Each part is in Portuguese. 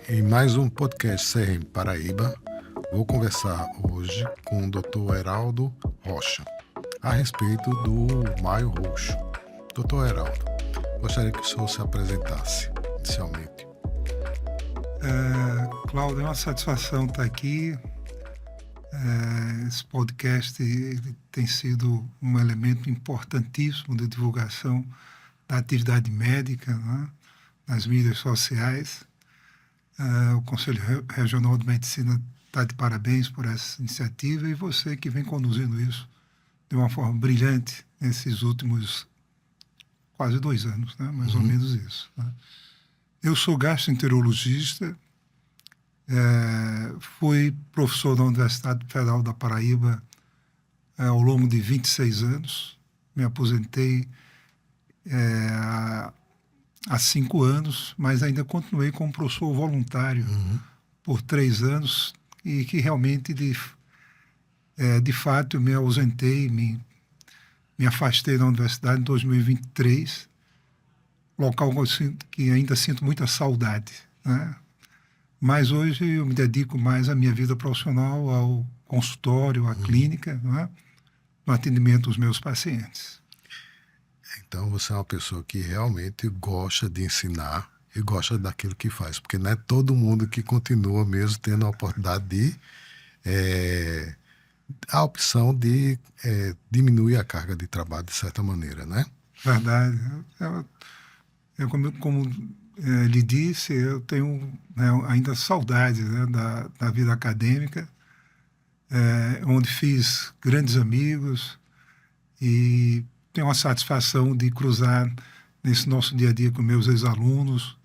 Em mais um podcast CRM Paraíba, vou conversar hoje com o Dr. Heraldo Rocha a respeito do Maio Roxo. Dr. Heraldo, gostaria que o senhor se apresentasse inicialmente. Cláudio, é uma satisfação estar aqui. Esse podcast tem sido um elemento importantíssimo de divulgação da atividade médica, né, nas mídias sociais. O Conselho Regional de Medicina está de parabéns por essa iniciativa e você que vem conduzindo isso de uma forma brilhante nesses últimos quase 2 anos, né, mais ou menos isso. Né. Eu sou gastroenterologista, fui professor da Universidade Federal da Paraíba ao longo de 26 anos, me aposentei há 5 anos, mas ainda continuei como professor voluntário por 3 anos e que realmente, de fato, eu me ausentei, me afastei da universidade em 2023, local que ainda sinto muita saudade, né? Mas hoje eu me dedico mais à minha vida profissional, ao consultório, à clínica, né? No atendimento dos meus pacientes. Então você é uma pessoa que realmente gosta de ensinar e gosta daquilo que faz, porque não é todo mundo que continua mesmo tendo a oportunidade de a opção de diminuir a carga de trabalho de certa maneira, né? Verdade. Eu como lhe disse, eu tenho ainda saudade, né, da vida acadêmica, onde fiz grandes amigos e tenho a satisfação de cruzar nesse nosso dia a dia com meus ex-alunos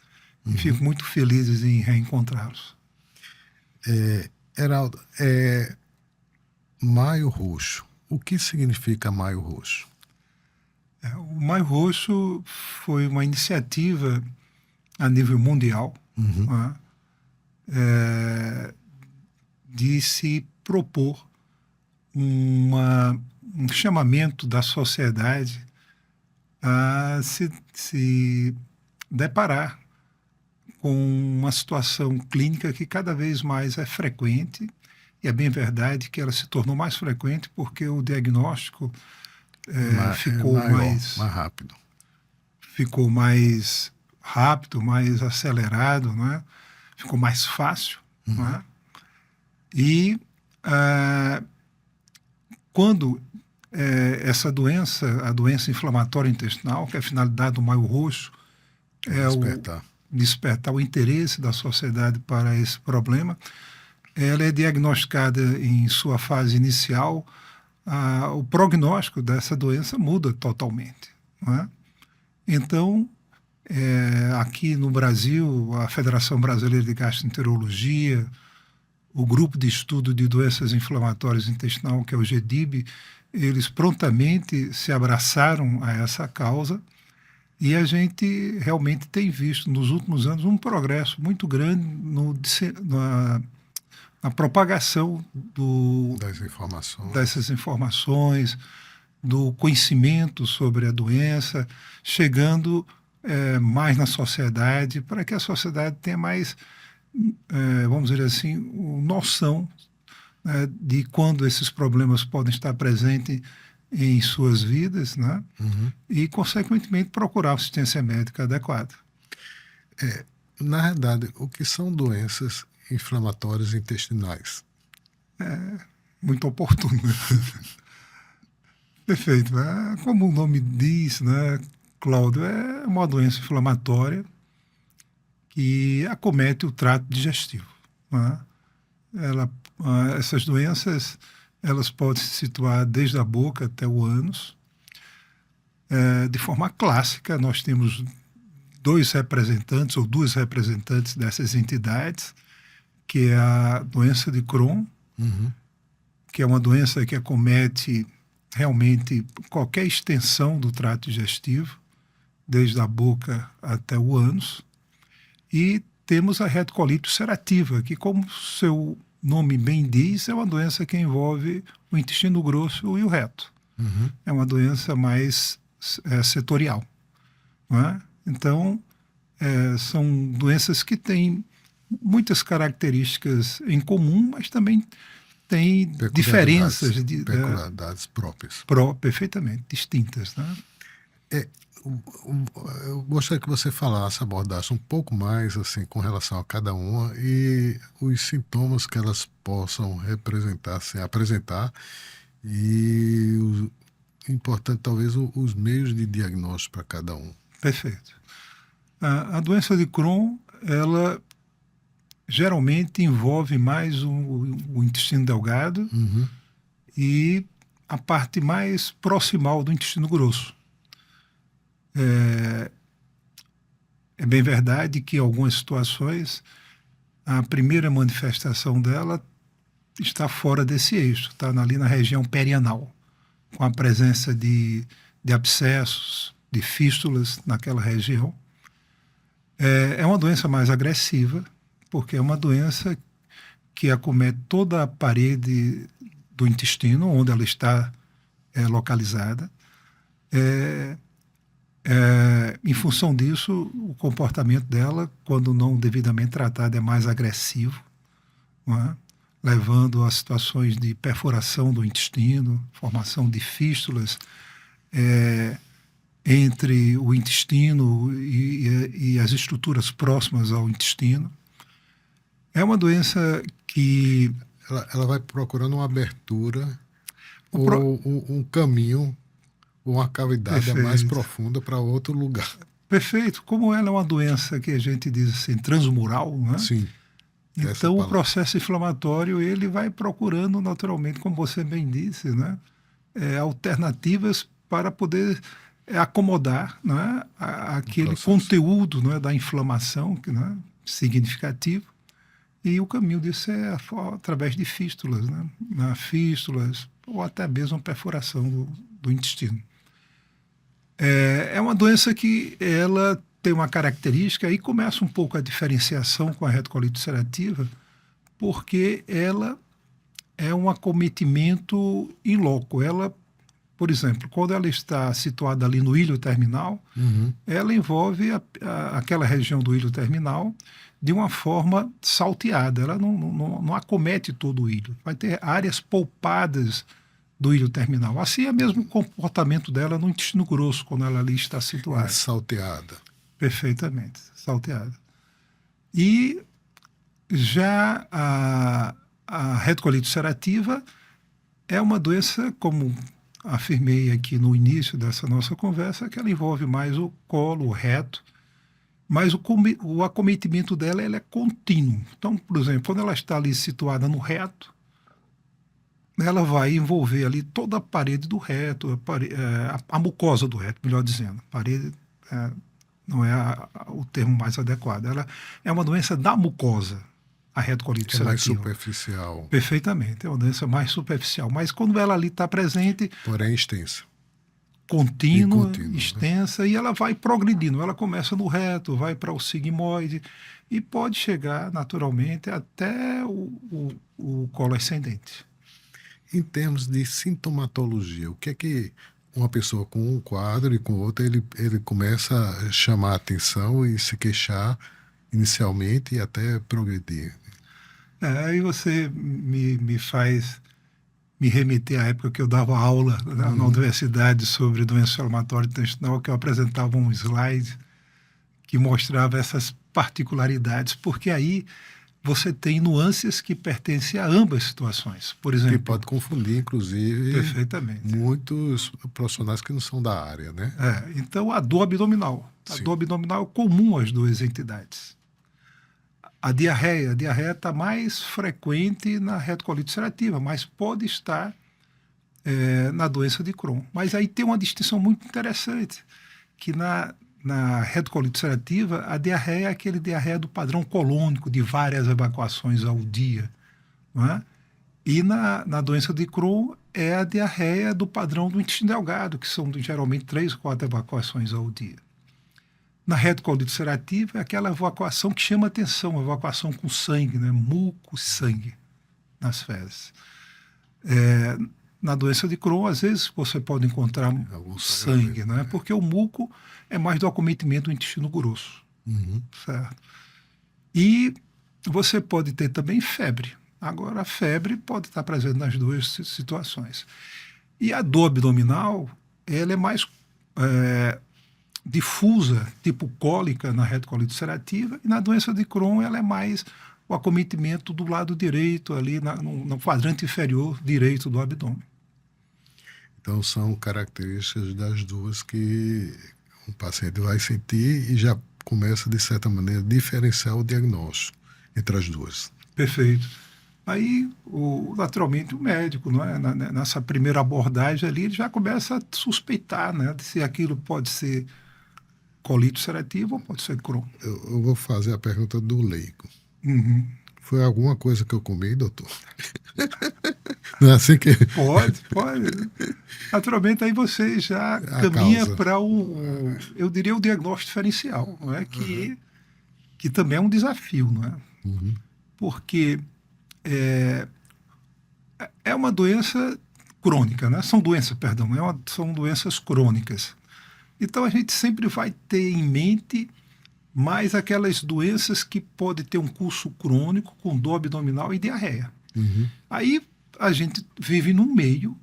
e fico muito feliz em reencontrá-los. Heraldo, Maio Roxo. O que significa Maio Roxo? O Maio Roxo foi uma iniciativa a nível mundial, né, de se propor um chamamento da sociedade a se deparar com uma situação clínica que cada vez mais é frequente, e é bem verdade que ela se tornou mais frequente porque o diagnóstico ficou mais rápido. Ficou mais rápido, mais acelerado, né? Ficou mais fácil. Né? E quando essa doença, a doença inflamatória intestinal, que é a finalidade do Maio Roxo, despertar o interesse da sociedade para esse problema, ela é diagnosticada em sua fase inicial, o prognóstico dessa doença muda totalmente. Né? Então, aqui no Brasil, a Federação Brasileira de Gastroenterologia, o Grupo de Estudo de Doenças Inflamatórias Intestinais, que é o GDIB, eles prontamente se abraçaram a essa causa e a gente realmente tem visto nos últimos anos um progresso muito grande na propagação dessas informações, do conhecimento sobre a doença, chegando mais na sociedade, para que a sociedade tenha mais, vamos dizer assim, noção de quando esses problemas podem estar presentes em suas vidas, né? E, consequentemente, procurar assistência médica adequada. Na verdade, o que são doenças inflamatórias intestinais? Muito oportuno. Perfeito. Como o nome diz, né, Cláudio, é uma doença inflamatória que acomete o trato digestivo. Né? Essas doenças, elas podem se situar desde a boca até o ânus. De forma clássica, nós temos 2 representantes ou 2 representantes dessas entidades, que é a doença de Crohn, que é uma doença que acomete realmente qualquer extensão do trato digestivo, desde a boca até o ânus. E temos a retocolite ulcerativa, que, como seu nome bem diz, é uma doença que envolve o intestino grosso e o reto. É uma doença mais setorial. Não é? Então, são doenças que têm muitas características em comum, mas também tem Peculiaridades, diferenças peculiaridades próprias. perfeitamente distintas, né? Eu gostaria que você falasse, abordasse um pouco mais assim com relação a cada uma e os sintomas que elas possam representar, assim, apresentar e importante talvez os meios de diagnóstico para cada um. Perfeito. A doença de Crohn, ela geralmente envolve mais o intestino delgado e a parte mais proximal do intestino grosso. É bem verdade que em algumas situações a primeira manifestação dela está fora desse eixo, está ali na região perianal, com a presença de abscessos, de fístulas naquela região. É uma doença mais agressiva, porque é uma doença que acomete toda a parede do intestino, onde ela está localizada. Em função disso, o comportamento dela, quando não devidamente tratado, é mais agressivo, não é? Levando a situações de perfuração do intestino, formação de fístulas entre o intestino e as estruturas próximas ao intestino. É uma doença que... Ela vai procurando uma abertura ou um caminho, uma cavidade mais profunda para outro lugar. Perfeito. Como ela é uma doença que a gente diz assim, transmural, né? Sim. Então o processo inflamatório ele vai procurando naturalmente, como você bem disse, né? Alternativas para poder acomodar, né? Aquele conteúdo, né? Da inflamação, né? Significativo. E o caminho disso é através de fístulas, né? Fístulas ou até mesmo perfuração do intestino. É uma doença que ela tem uma característica, aí começa um pouco a diferenciação com a retocolite ulcerativa, porque ela é um acometimento in loco. Ela, por exemplo, quando ela está situada ali no ilho terminal, ela envolve aquela região do ilho terminal de uma forma salteada. Ela não acomete todo o ilho. Vai ter áreas poupadas do ilho terminal. Assim é mesmo o comportamento dela no intestino grosso, quando ela ali está situada. É salteada. Perfeitamente, salteada. E já a retocolite ulcerativa é uma doença, como afirmei aqui no início dessa nossa conversa, que ela envolve mais o colo, o reto, mas o acometimento dela é contínuo. Então, por exemplo, quando ela está ali situada no reto, ela vai envolver ali toda a parede do reto, a mucosa do reto, melhor dizendo. Parede não é o termo mais adequado. Ela é uma doença da mucosa, a retocolite ulcerativa. É mais superficial. Perfeitamente, é uma doença mais superficial. Mas quando ela ali está presente... Porém extensa. Contínua, extensa, né? E ela vai progredindo. Ela começa no reto, vai para o sigmoide e pode chegar naturalmente até o colo ascendente. Em termos de sintomatologia, o que é que uma pessoa com um quadro e com outro, ele começa a chamar a atenção e se queixar inicialmente e até progredir? Aí você me faz me remeter à época que eu dava aula na universidade sobre doença inflamatória intestinal, que eu apresentava um slide que mostrava essas particularidades, porque aí você tem nuances que pertencem a ambas situações. Por exemplo... Que pode confundir, inclusive, perfeitamente, muitos profissionais que não são da área, né? Então, a dor abdominal. A dor abdominal é comum às duas entidades. A diarreia está mais frequente na retocolite ulcerativa, mas pode estar na doença de Crohn. Mas aí tem uma distinção muito interessante, que na retocolite ulcerativa, a diarreia é aquele diarreia do padrão colônico, de várias evacuações ao dia. Não é? E na doença de Crohn é a diarreia do padrão do intestino delgado, que são geralmente 3 ou 4 evacuações ao dia. Na retocolite ulcerativa é aquela evacuação que chama atenção, evacuação com sangue, né? Muco, sangue nas fezes. Na doença de Crohn, às vezes você pode encontrar sangue, né? Porque o muco é mais do acometimento do intestino grosso. Certo? E você pode ter também febre. Agora, a febre pode estar presente nas duas situações. E a dor abdominal, ela é mais difusa, tipo cólica na retocolite ulcerativa, e na doença de Crohn ela é mais o acometimento do lado direito, ali no quadrante inferior direito do abdômen. Então, são características das duas que o paciente vai sentir e já começa, de certa maneira, a diferenciar o diagnóstico entre as duas. Perfeito. Aí, naturalmente, o médico, não é? Nessa primeira abordagem ali, ele já começa a suspeitar, né, de se aquilo pode ser colite ulcerativa ou pode ser Crohn. Eu vou fazer a pergunta do leigo. Uhum. Foi alguma coisa que eu comi, doutor? Não é assim que... Pode. Naturalmente, aí você já caminha para eu diria, o diagnóstico diferencial, não é? Que também é um desafio, não é? Uhum. Porque é uma doença crônica, né? São doenças crônicas. Então, a gente sempre vai ter em mente mais aquelas doenças que podem ter um curso crônico com dor abdominal e diarreia. Uhum. Aí a gente vive num meio,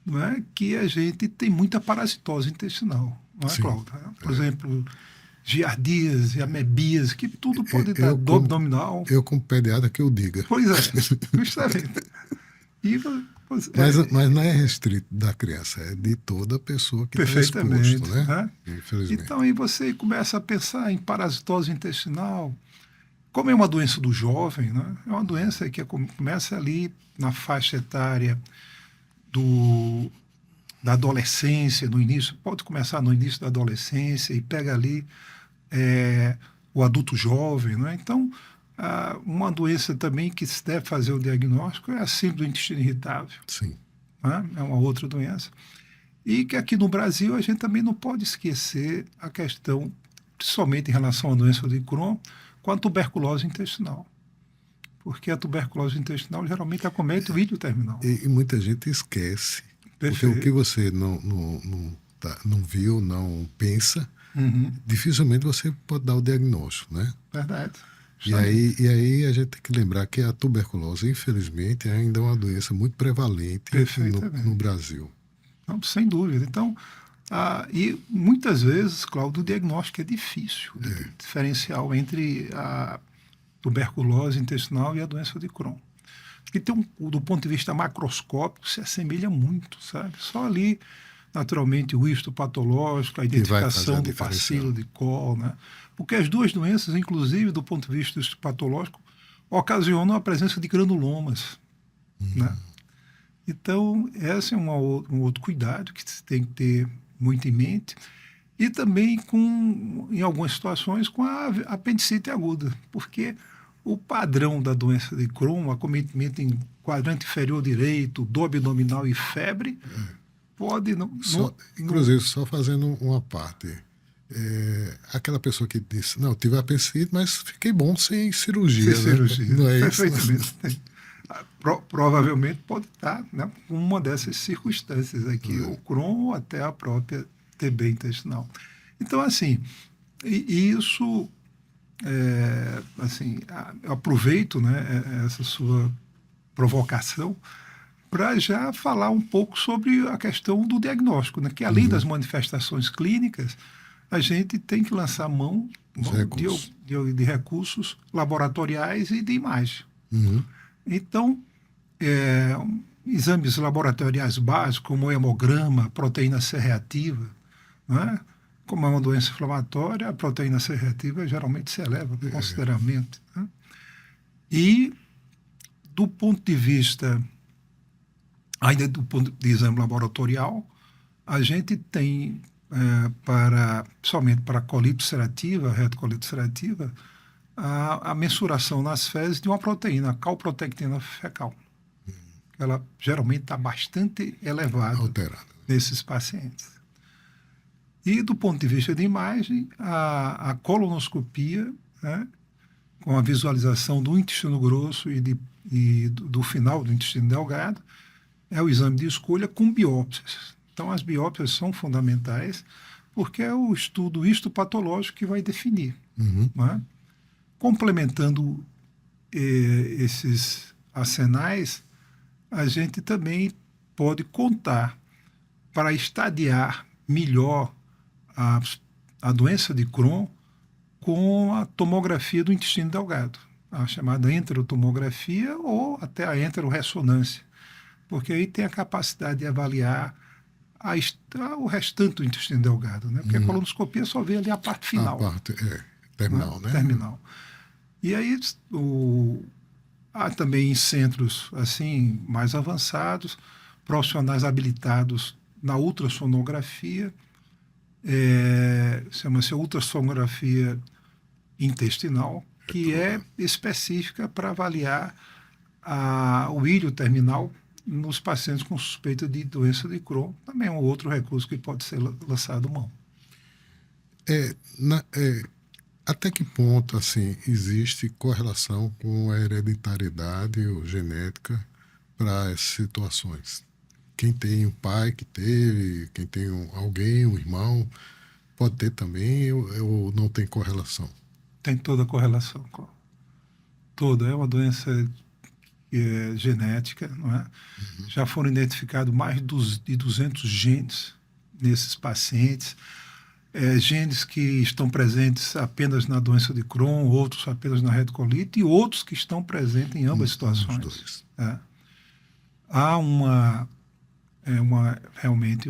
não é, que a gente tem muita parasitose intestinal, não é, Sim. Cláudio? Por exemplo, giardias e amebias, que tudo pode dar dor abdominal. Eu, como pediatra, que eu diga. Pois é, justamente. E mas não é restrito da criança, é de toda pessoa que está exposto, né? Infelizmente. Então, aí você começa a pensar em parasitose intestinal. Como é uma doença do jovem, né? É uma doença que começa ali na faixa etária da adolescência, no início, pode começar no início da adolescência e pega ali o adulto jovem, né? Então, uma doença também que se deve fazer o diagnóstico é a síndrome do intestino irritável. Sim. Né? É uma outra doença. E que aqui no Brasil a gente também não pode esquecer a questão, principalmente em relação à doença de Crohn, com a tuberculose intestinal. Porque a tuberculose intestinal geralmente acomete o vídeo terminal. E muita gente esquece. Perfeito. Porque o que você não viu, não pensa, dificilmente você pode dar o diagnóstico, né? Verdade. E aí a gente tem que lembrar que a tuberculose, infelizmente, ainda é uma doença muito prevalente no Brasil. Não, sem dúvida. Então, e muitas vezes, Cláudio, o diagnóstico é difícil de diferencial entre a tuberculose intestinal e a doença de Crohn. Porque do ponto de vista macroscópico se assemelha muito, sabe? Só ali, naturalmente, o histopatológico, a identificação do bacilo de Koch, né? Porque as duas doenças, inclusive do ponto de vista histopatológico, ocasionam a presença de granulomas, né? Então, esse é um outro cuidado que se tem que ter muito em mente. E também, em algumas situações, com a apendicite aguda, porque o padrão da doença de Crohn, acometimento em quadrante inferior direito, dor abdominal e febre, pode inclusive, só fazendo uma parte, aquela pessoa que disse, não, tive apendicite, mas fiquei bom sem cirurgia. Sem cirurgia, não é perfeitamente. Provavelmente pode estar, né, uma dessas circunstâncias aqui, o Crohn ou até a própria TB intestinal. Então, assim, isso, assim, eu aproveito, né, essa sua provocação para já falar um pouco sobre a questão do diagnóstico, né, que além das manifestações clínicas, a gente tem que lançar mão de recursos laboratoriais e de imagem. Então, exames laboratoriais básicos, como o hemograma, proteína C reativa, né? Como é uma doença inflamatória, a proteína C reativa geralmente se eleva consideravelmente. Né? E, do ponto de vista, ainda do ponto de exame laboratorial, a gente tem, somente para a colite ulcerativa, a retocolite ulcerativa, a mensuração nas fezes de uma proteína, a calprotectina fecal. Ela geralmente está bastante elevada nesses pacientes. E do ponto de vista de imagem, a colonoscopia, né, com a visualização do intestino grosso e do final do intestino delgado, é o exame de escolha com biópsias. Então, as biópsias são fundamentais porque é o estudo histopatológico que vai definir. Né? Complementando esses arsenais, a gente também pode contar para estadiar melhor a doença de Crohn com a tomografia do intestino delgado, a chamada enterotomografia ou até a enteroressonância, porque aí tem a capacidade de avaliar o restante do intestino delgado, né? Porque a colonoscopia só vê ali a parte final. A parte terminal, né? Terminal. E aí há também em centros assim mais avançados, profissionais habilitados na ultrassonografia, chama-se ultrassonografia intestinal, que é específica para avaliar o ilho terminal nos pacientes com suspeita de doença de Crohn. Também é um outro recurso que pode ser lançado mão. Até que ponto assim existe correlação com a hereditariedade ou genética para essas situações? Quem tem um pai que teve, quem tem alguém, um irmão, pode ter também ou não tem correlação? Tem toda a correlação. Toda. É uma doença genética, não é? Já foram identificados mais de 200 genes nesses pacientes. Genes que estão presentes apenas na doença de Crohn, outros apenas na retocolite e outros que estão presentes em ambas situações. Há realmente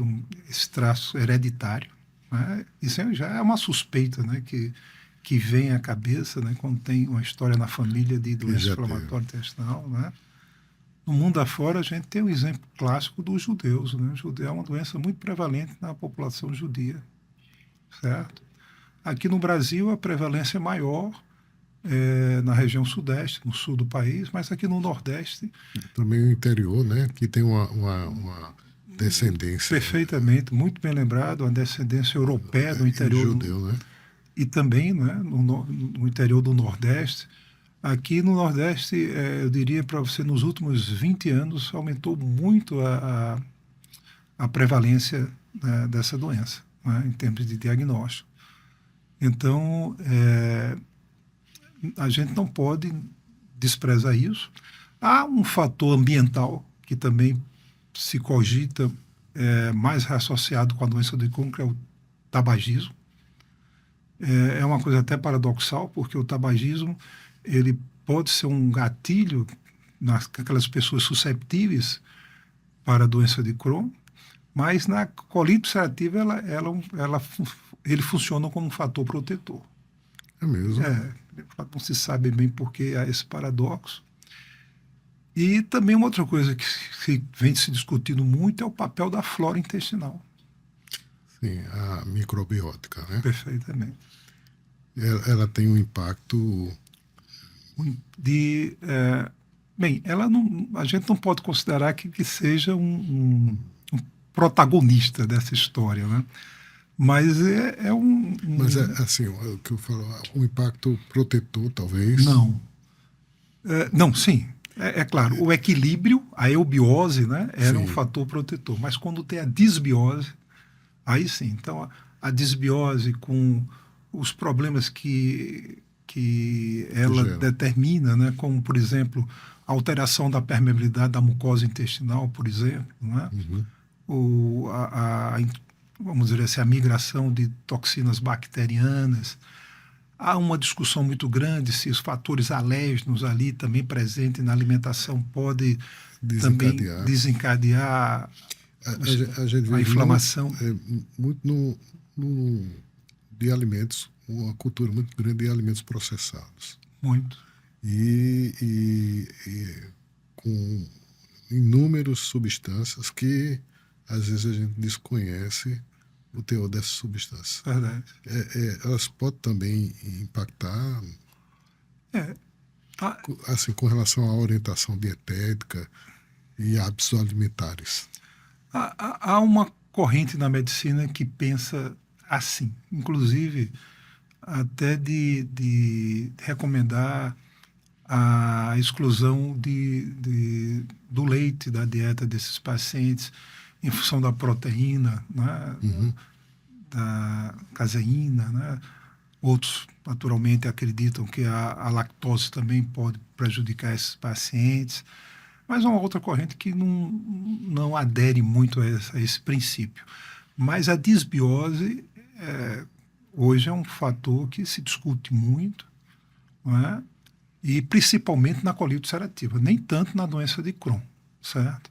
esse traço hereditário, né? Isso já é uma suspeita, né, que vem à cabeça, né, quando tem uma história na família de doença inflamatória intestinal, né? No mundo afora, a gente tem o exemplo clássico dos judeus, né? O judeu é uma doença muito prevalente na população judia, certo? Aqui no Brasil, a prevalência é maior na região sudeste, no sul do país, mas aqui no nordeste... Também o interior, né? Que tem uma descendência. Perfeitamente, muito bem lembrado, uma descendência europeia do interior... judeu, né? E também, né, no interior do Nordeste. Aqui no Nordeste, eu diria para você, nos últimos 20 anos, aumentou muito a prevalência, né, dessa doença, né, em termos de diagnóstico. Então, a gente não pode desprezar isso. Há um fator ambiental que também se cogita mais associado com a doença de Crohn, que é o tabagismo. É uma coisa até paradoxal, porque o tabagismo ele pode ser um gatilho naquelas pessoas susceptíveis para a doença de Crohn, mas na colite ulcerativa ele funciona como um fator protetor. É mesmo? Não se sabe bem por que há esse paradoxo. E também uma outra coisa que vem se discutindo muito é o papel da flora intestinal. Sim, a microbiótica, né? Perfeitamente. Ela tem um impacto... a gente não pode considerar que seja um protagonista dessa história, né? Mas Mas assim, o que eu falo, um impacto protetor, talvez? Não. Não, sim. É claro, o equilíbrio, a eubiose, né, era um fator protetor. Mas quando tem a disbiose, aí sim. Então, a disbiose com os problemas que ela determina, né, como, por exemplo, a alteração da permeabilidade da mucosa intestinal, por exemplo, né? Vamos dizer assim, a migração de toxinas bacterianas. Há uma discussão muito grande se os fatores alérgenos ali também presentes na alimentação podem também desencadear a inflamação. Muito de alimentos, uma cultura muito grande de alimentos processados. Muito. E com inúmeras substâncias que às vezes a gente desconhece o teor dessas substâncias. Verdade. Elas podem também impactar assim, com relação à orientação dietética e hábitos alimentares. Há uma corrente na medicina que pensa assim, inclusive até de recomendar a exclusão do leite da dieta desses pacientes em função da proteína, né? Da caseína, né? Outros, naturalmente, acreditam que a lactose também pode prejudicar esses pacientes. Mas uma outra corrente que não adere muito a esse princípio. Mas a disbiose hoje é um fator que se discute muito, não é? E principalmente na colite ulcerativa, nem tanto na doença de Crohn, certo?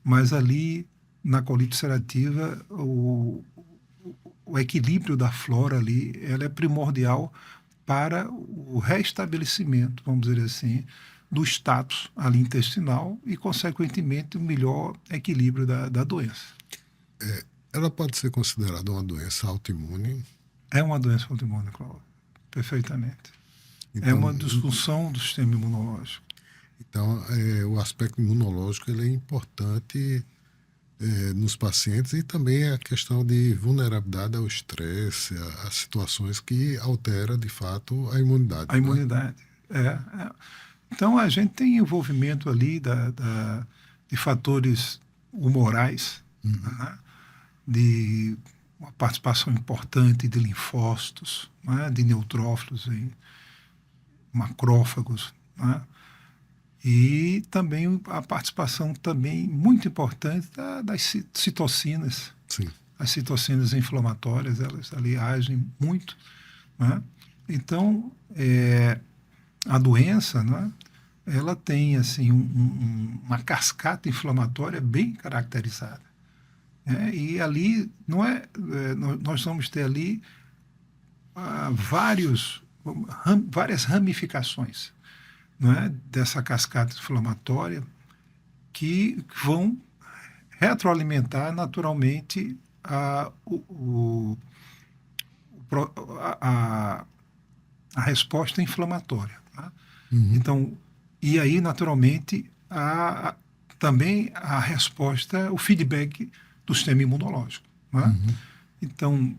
Mas ali na colite ulcerativa o equilíbrio da flora ali, ela é primordial para o restabelecimento, vamos dizer assim, do status ali intestinal e, consequentemente, o melhor equilíbrio da doença. Ela pode ser considerada uma doença autoimune? É uma doença autoimune, Cláudio, perfeitamente. Então, é uma disfunção do sistema imunológico. Então, o aspecto imunológico ele é importante nos pacientes e também a questão de vulnerabilidade ao estresse, a situações que altera, de fato, a imunidade. A imunidade, Então, a gente tem envolvimento ali de fatores humorais, né? De uma participação importante de linfócitos, né? De neutrófilos e macrófagos, né? E também a participação também muito importante das citocinas. Sim. As citocinas inflamatórias, elas ali agem muito, né? Então, a doença, né, ela tem assim, uma cascata inflamatória bem caracterizada. E ali nós vamos ter ali várias ramificações, não é, dessa cascata inflamatória que vão retroalimentar naturalmente a resposta inflamatória. Tá? Então, e aí, naturalmente, também a resposta, o feedback do sistema imunológico. Né? Então,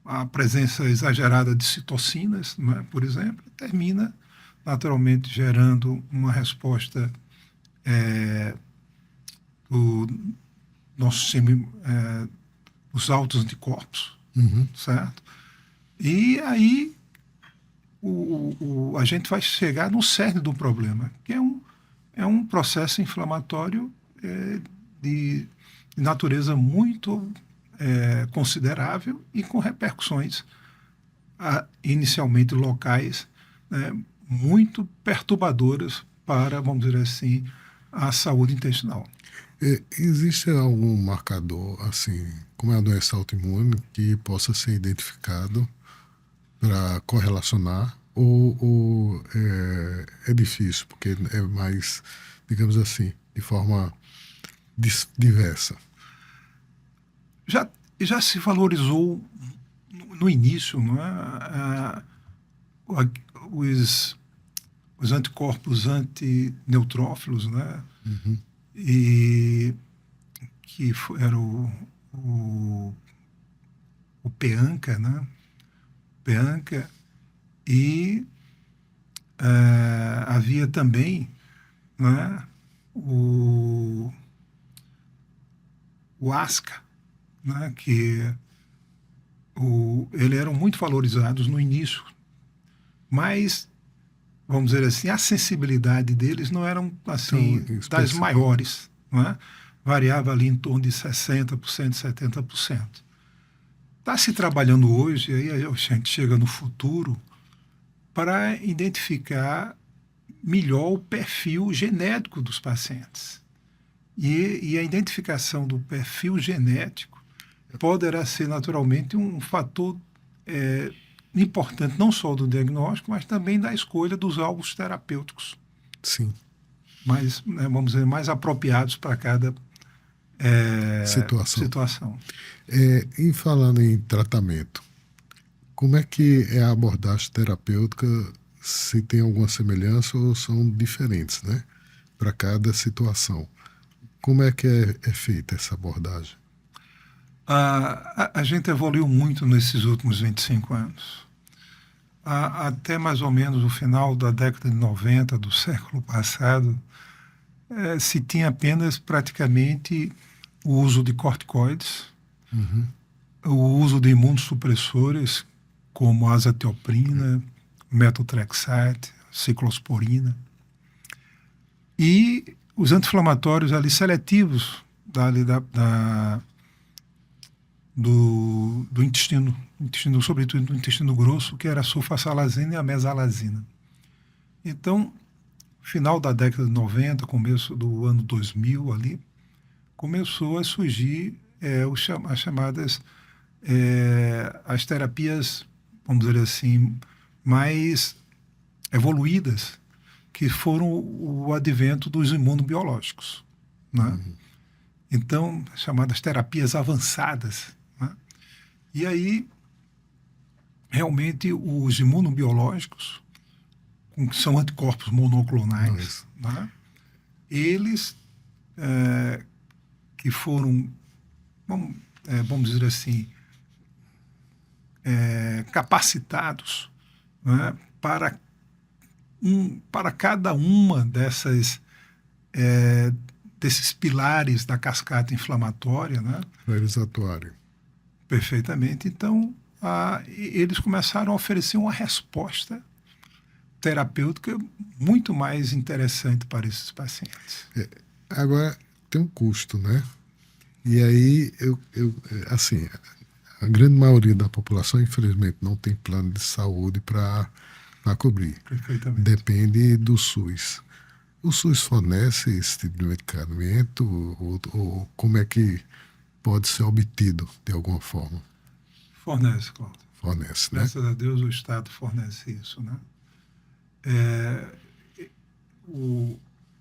a presença exagerada de citocinas, né, por exemplo, termina naturalmente gerando uma resposta do nosso sistema, dos altos anticorpos, certo? E aí a gente vai chegar no cerne do problema, que é um processo inflamatório de natureza muito considerável e com repercussões inicialmente locais, muito perturbadoras para, vamos dizer assim, a saúde intestinal. Existe algum marcador, assim, como é a doença autoimune, que possa ser identificado para correlacionar ou é difícil, porque é mais, digamos assim, de forma diversa? Já se valorizou no início, não é? Os anticorpos antineutrófilos, né? E que era o PEANCA, né? PEANCA, e havia também, né, o ASCA, né, que eles eram muito valorizados no início, mas, vamos dizer assim, a sensibilidade deles não eram assim das maiores, não é? Variava ali em torno de 60%, 70%. Está se trabalhando hoje, aí a gente chega no futuro, para identificar melhor o perfil genético dos pacientes. E a identificação do perfil genético poderá ser naturalmente um fator importante não só do diagnóstico, mas também da escolha dos alvos terapêuticos. Sim. Mais, vamos dizer, mais apropriados para cada situação. E falando em tratamento, como é que é a abordagem terapêutica, se tem alguma semelhança ou são diferentes, né, para cada situação? Como é que é feita essa abordagem? A gente evoluiu muito nesses últimos 25 anos. Até mais ou menos o final da década de 90 do século passado, se tinha apenas praticamente o uso de corticoides, o uso de imunossupressores como a azatioprina, methotrexate, ciclosporina. E os anti-inflamatórios ali seletivos do intestino, sobretudo do intestino grosso, que era a sulfasalazina e a mesalazina. Então, final da década de 90, começo do ano 2000 ali, começou a surgir as chamadas as terapias, vamos dizer assim, mais evoluídas, que foram o advento dos imunobiológicos, né? Então, chamadas terapias avançadas, né? E aí, realmente, os imunobiológicos, que são anticorpos monoclonais, né? Eles que foram, vamos dizer assim, capacitados, né, para cada uma desses pilares da cascata inflamatória, né? Para eles atuarem. Perfeitamente. Então, eles começaram a oferecer uma resposta terapêutica muito mais interessante para esses pacientes. Agora, tem um custo, né? E aí, assim, a grande maioria da população, infelizmente, não tem plano de saúde para cobrir. Perfeitamente. Depende do SUS. O SUS fornece esse tipo de medicamento ou como é que pode ser obtido de alguma forma? Fornece, Cláudio. Fornece, né? Graças a Deus o Estado fornece isso, né?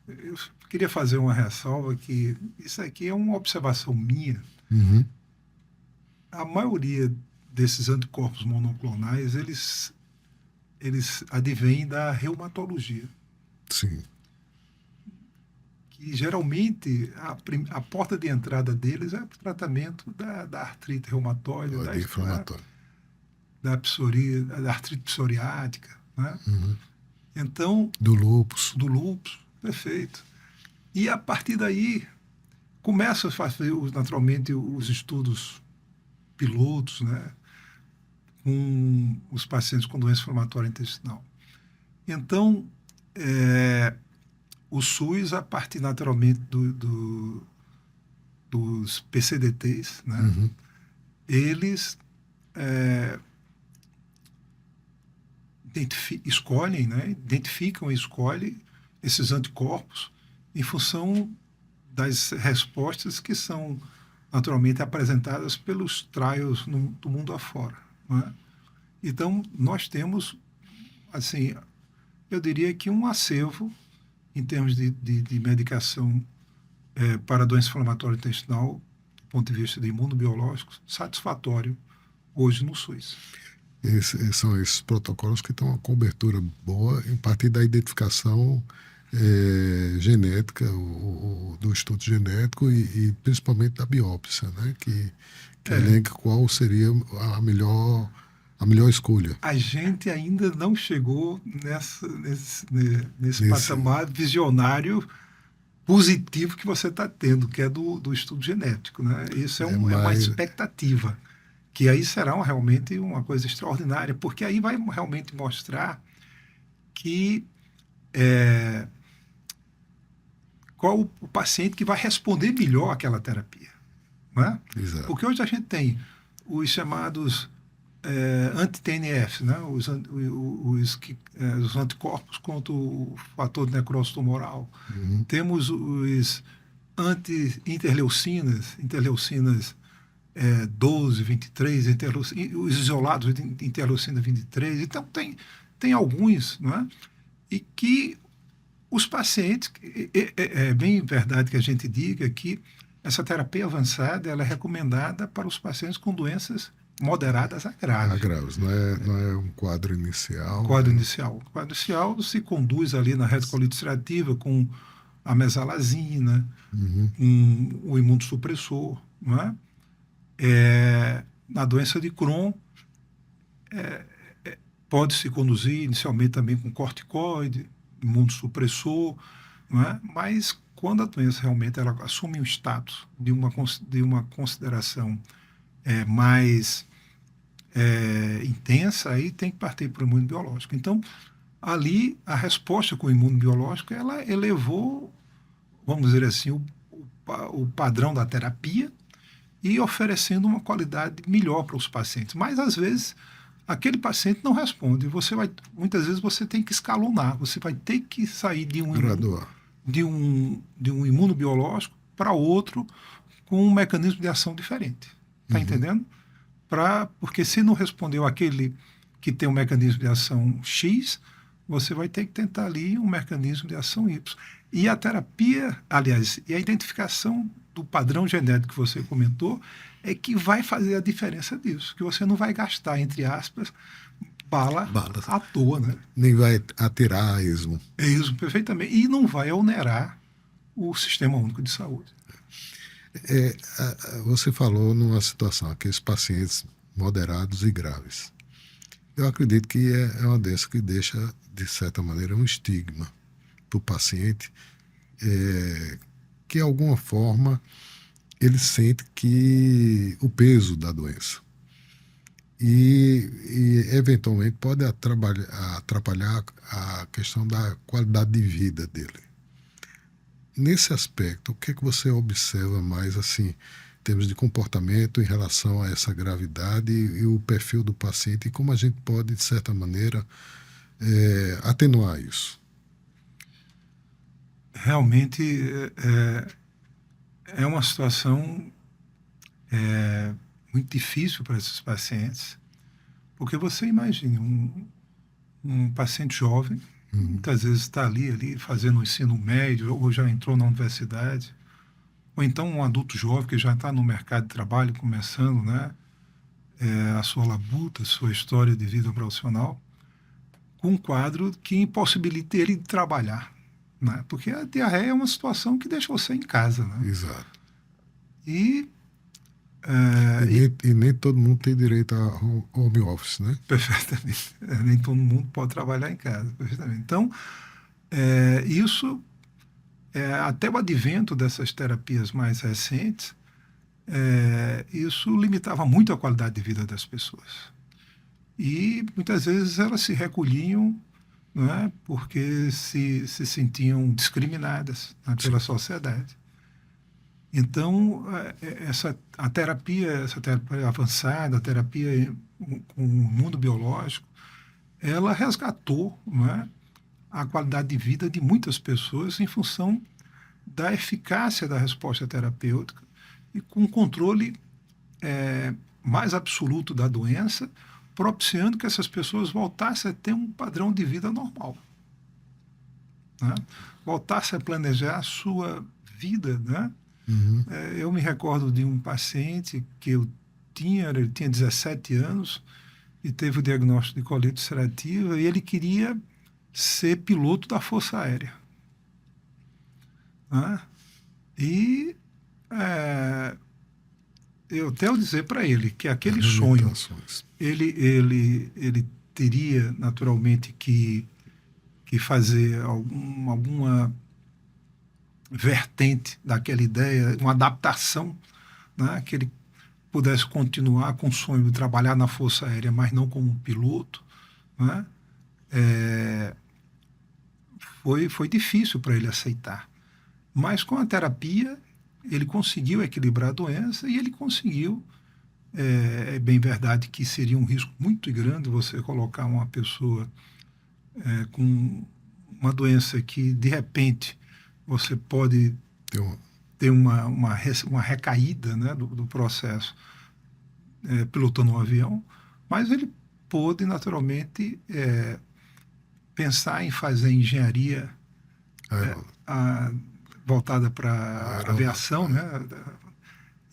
Eu queria fazer uma ressalva que isso aqui é uma observação minha. Uhum. A maioria desses anticorpos monoclonais, eles advêm da reumatologia. Sim. Que geralmente a porta de entrada deles é o tratamento da artrite reumatoide, da artrite psoriática, né? Uhum. Então, do lúpus, perfeito. E a partir daí começa a fazer naturalmente os estudos pilotos, né, com os pacientes com doença inflamatória intestinal. Então, o SUS, a partir naturalmente dos PCDTs, né, uhum, eles identificam e escolhem esses anticorpos em função das respostas que são naturalmente apresentadas pelos trials do mundo afora, né? Então, nós temos, assim, eu diria que um acervo em termos de medicação para doença inflamatória intestinal, do ponto de vista de imunobiológicos, satisfatório hoje no SUS. São esses protocolos que têm uma cobertura boa a partir da identificação genética, do estudo genético e principalmente da biópsia, né? Que elenca qual seria a melhor escolha. A gente ainda não chegou nesse patamar visionário positivo que você está tendo, que é do estudo genético, né? Isso é uma expectativa, que aí será realmente uma coisa extraordinária, porque aí vai realmente mostrar que qual o paciente que vai responder melhor àquela terapia, né? Exato. Porque hoje a gente tem os chamados anti-TNF, né? os anticorpos contra o fator de necrose tumoral. Uhum. Temos os anti-interleucinas, 12, 23, os isolados de interleucina 23. Então, tem alguns, não é? E que os pacientes, é bem verdade que a gente diga que essa terapia avançada ela é recomendada para os pacientes com doenças moderadas a graves. Não é um quadro inicial. O quadro inicial se conduz ali na retocolite ulcerativa com a mesalazina, com o imunossupressor, não é? Na doença de Crohn, pode-se conduzir inicialmente também com corticoide, imunossupressor, não é? Mas quando a doença realmente ela assume um status de uma consideração mais intensa, aí tem que partir para o imunobiológico. Então, ali, a resposta com o imunobiológico, ela elevou, vamos dizer assim, o padrão da terapia e oferecendo uma qualidade melhor para os pacientes. Mas, às vezes, aquele paciente não responde. Muitas vezes você tem que escalonar, você vai ter que sair de um imunobiológico para outro com um mecanismo de ação diferente. Está entendendo? Porque se não respondeu aquele que tem um mecanismo de ação X, você vai ter que tentar ali um mecanismo de ação Y. E a terapia, aliás, e a identificação do padrão genético que você comentou é que vai fazer a diferença disso, que você não vai gastar, entre aspas, bala à toa, né? Nem vai atirar a esmo. É isso, perfeitamente. E não vai onerar o Sistema Único de Saúde. Você falou numa situação, aqueles pacientes moderados e graves. Eu acredito que é uma doença que deixa, de certa maneira, um estigma para o paciente, que, de alguma forma, ele sente que o peso da doença. E eventualmente, pode atrapalhar a questão da qualidade de vida dele. Nesse aspecto, o que é que você observa mais, assim, em termos de comportamento em relação a essa gravidade e o perfil do paciente, e como a gente pode, de certa maneira, atenuar isso? Realmente é uma situação muito difícil para esses pacientes, porque você imagina um paciente jovem, muitas vezes está ali fazendo o ensino médio, ou já entrou na universidade, ou então um adulto jovem que já está no mercado de trabalho, começando, né, a sua labuta, a sua história de vida profissional, com um quadro que impossibilita ele de trabalhar, né? Porque a diarreia é uma situação que deixa você em casa, né? Exato. E nem todo mundo tem direito a home office, né? Perfeitamente. Nem todo mundo pode trabalhar em casa. Perfeitamente. Então, isso, até o advento dessas terapias mais recentes, isso limitava muito a qualidade de vida das pessoas. E muitas vezes elas se recolhiam, não é, porque se sentiam discriminadas, né, pela sociedade. Então, essa terapia avançada, a terapia com o mundo biológico, ela resgatou, não é, a qualidade de vida de muitas pessoas em função da eficácia da resposta terapêutica e com um controle mais absoluto da doença, propiciando que essas pessoas voltassem a ter um padrão de vida normal, né? Voltassem a planejar a sua vida, né? Eu me recordo de um paciente que ele tinha 17 anos e teve o diagnóstico de colite ulcerativa e ele queria ser piloto da Força Aérea, né? E eu tenho a dizer para ele que aquele sonho, ele teria naturalmente que fazer alguma vertente daquela ideia, uma adaptação, né, que ele pudesse continuar com o sonho de trabalhar na Força Aérea, mas não como piloto, né? Foi difícil para ele aceitar. Mas com a terapia, ele conseguiu equilibrar a doença e ele conseguiu. É bem verdade que seria um risco muito grande você colocar uma pessoa com uma doença que, de repente, você pode ter uma recaída, né, do processo pilotando um avião, mas ele pôde, naturalmente, pensar em fazer engenharia voltada para a aviação, né,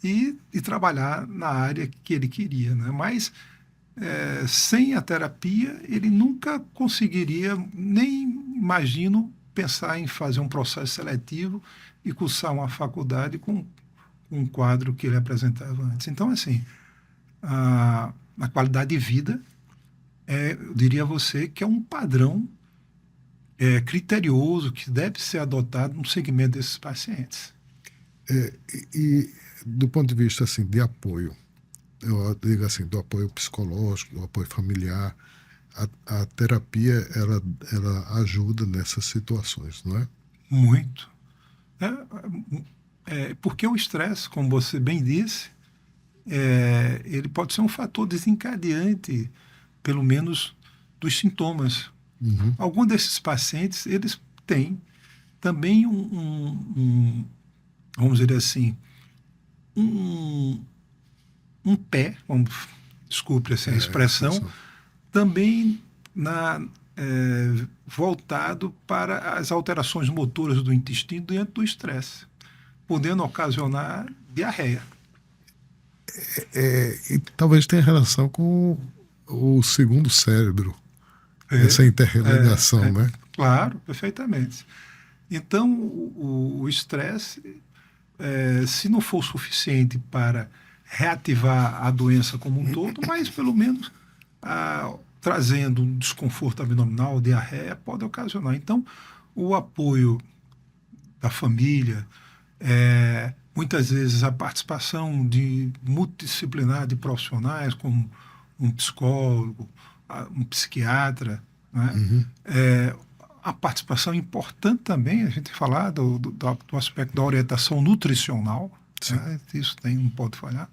e trabalhar na área que ele queria, né? Mas sem a terapia ele nunca conseguiria, nem imagino, pensar em fazer um processo seletivo e cursar uma faculdade com um quadro que ele apresentava antes. Então, assim, a qualidade de vida, eu diria a você que é um padrão criterioso que deve ser adotado no segmento desses pacientes. E do ponto de vista assim, de apoio, eu digo assim, do apoio psicológico, do apoio familiar, a terapia, ela ajuda nessas situações, não é? Muito. Porque o estresse, como você bem disse, ele pode ser um fator desencadeante, pelo menos, dos sintomas. Uhum. Alguns desses pacientes, eles têm também vamos dizer assim, um, um pé, desculpe assim, a expressão, Expressão. também voltado para as alterações motoras do intestino diante do estresse, podendo ocasionar diarreia. E talvez tenha relação com o segundo cérebro, essa É, interreligação, é, né? claro, perfeitamente. Então, o estresse, se não for suficiente para reativar a doença como um todo, mas pelo menos trazendo um desconforto abdominal, diarreia, pode ocasionar. Então, o apoio da família, muitas vezes a participação de multidisciplinar de profissionais, como um psicólogo, um psiquiatra, né? Uhum. A participação importante também, a gente falar do aspecto da orientação nutricional, Sim. né? Isso não pode falhar.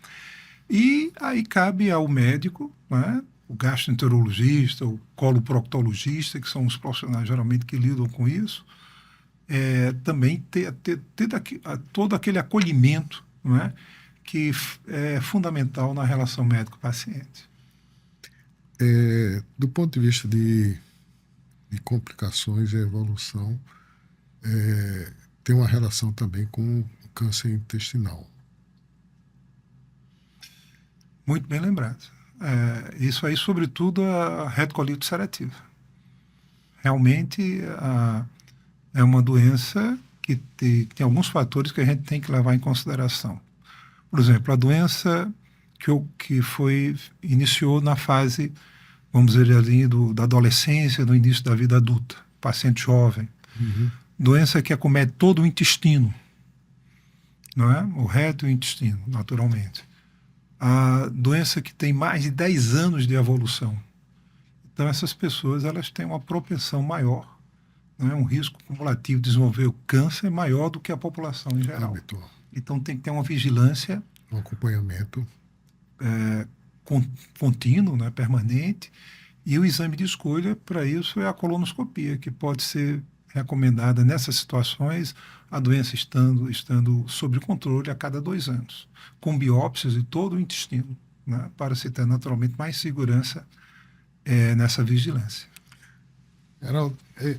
E aí cabe ao médico, né? O gastroenterologista, o coloproctologista, que são os profissionais geralmente que lidam com isso, também ter todo aquele acolhimento, não é? Que é fundamental na relação médico-paciente. Do ponto de vista de complicações e evolução, tem uma relação também com o câncer intestinal. Muito bem lembrado. Isso aí, sobretudo, a retocolite ulcerativa. Realmente, é uma doença que tem alguns fatores que a gente tem que levar em consideração. Por exemplo, a doença que iniciou na fase, vamos dizer ali, da adolescência, do início da vida adulta, paciente jovem. Uhum. Doença que acomete todo o intestino, não é? O reto e o intestino, naturalmente. A doença que tem mais de 10 anos de evolução. Então, essas pessoas elas têm uma propensão maior, né? Um risco cumulativo de desenvolver o câncer maior do que a população em geral. Habitual. Então, tem que ter uma vigilância Um acompanhamento contínuo, né, permanente, e o exame de escolha para isso é a colonoscopia, que pode ser recomendada nessas situações, a doença estando sob controle a cada 2 anos, com biópsias de todo o intestino, né, para se ter naturalmente mais segurança nessa vigilância. Geraldo,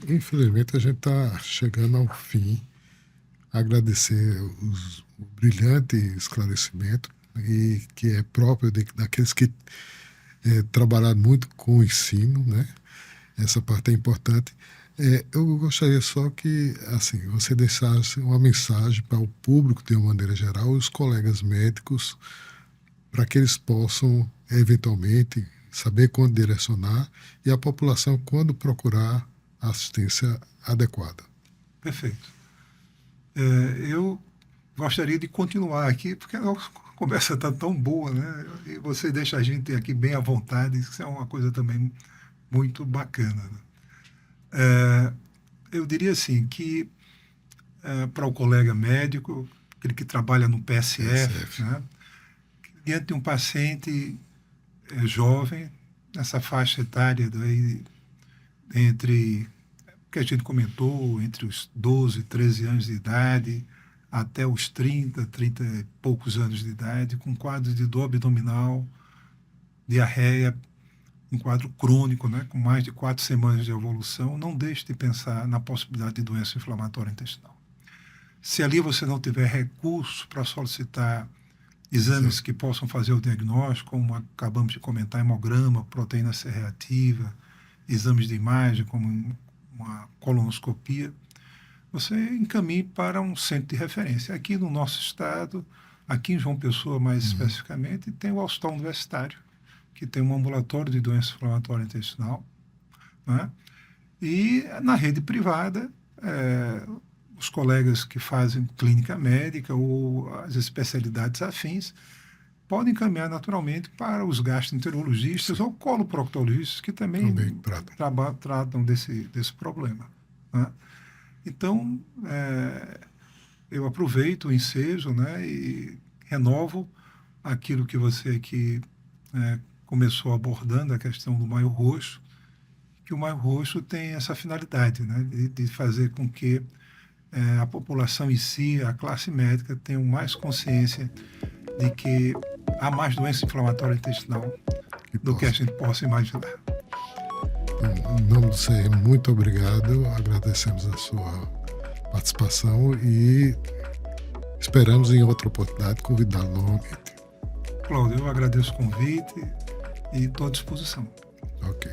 infelizmente a gente está chegando ao fim. Agradecer o brilhante esclarecimento e que é próprio daqueles que trabalharam muito com o ensino, né? Essa parte é importante. Eu gostaria só que assim você deixasse uma mensagem para o público de uma maneira geral, os colegas médicos, para que eles possam eventualmente saber quando direcionar e a população quando procurar assistência adequada. Perfeito. Eu gostaria de continuar aqui, porque a conversa está tão boa, né? E você deixa a gente aqui bem à vontade, isso é uma coisa também muito bacana. Né? Eu diria assim que para o colega médico, aquele que trabalha no PSF, né? Diante de um paciente jovem, nessa faixa etária daí, entre que a gente comentou, entre os 12, 13 anos de idade até os 30 e poucos anos de idade, com quadro de dor abdominal, diarreia, um quadro crônico, né, com mais de 4 semanas de evolução, não deixe de pensar na possibilidade de doença inflamatória intestinal. Se ali você não tiver recurso para solicitar exames que possam fazer o diagnóstico, como acabamos de comentar, hemograma, proteína C reativa, exames de imagem, como uma colonoscopia, você encaminhe para um centro de referência. Aqui no nosso estado, aqui em João Pessoa mais especificamente, tem o Hospital Universitário, que tem um ambulatório de doença inflamatória intestinal, né? E na rede privada, os colegas que fazem clínica médica ou as especialidades afins podem encaminhar naturalmente para os gastroenterologistas ou coloproctologistas, que também tratam desse problema, né? Então, eu aproveito o ensejo, né, e renovo aquilo que você aqui começou abordando, a questão do Maio Roxo, que o Maio Roxo tem essa finalidade, né, de fazer com que a população em si, a classe médica, tenham mais consciência de que há mais doença inflamatória intestinal do que a gente possa imaginar. Em nome do CRM, muito obrigado. Agradecemos a sua participação e esperamos em outra oportunidade convidá-lo novamente. Cláudio, eu agradeço o convite e estou à disposição. Ok.